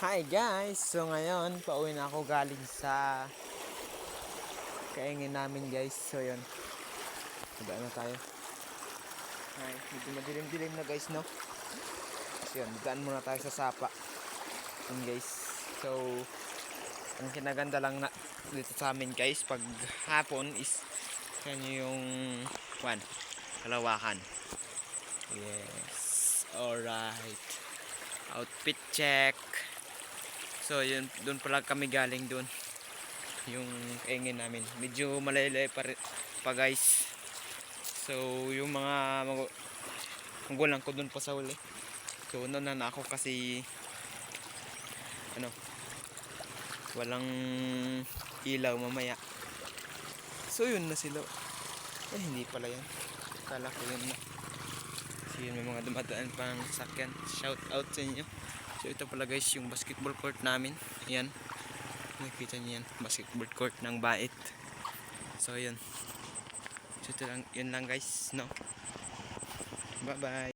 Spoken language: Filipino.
Hi guys! So ngayon, pauwi na ako galing sa kaingin namin guys. So yun, magdaan na tayo. Ay, medyo madilim-dilim na guys, no? So yun, daan muna tayo sa sapa. Yun guys. So, ang kinaganda lang na dito sa amin guys, pag hapon is kanyo yung kalawakan. Yes, alright. Outfit check. So yun, doon pala kami galing doon. Yung kaingin namin. Medyo malaylay pa guys. So yung mga magulang ko doon pa sa uli. So nauna na ako kasi walang ilaw mamaya. So yun na sila. Hindi pala yan. Kala ko yun na. So yun, may mga dumadaan pang sasakyan. Shout out sa inyo. So ito pala guys yung basketball court namin. Ayan. Nakikita niyo yan. Basketball court ng Bait. So yun. So ito lang, yun lang guys. No? Bye bye.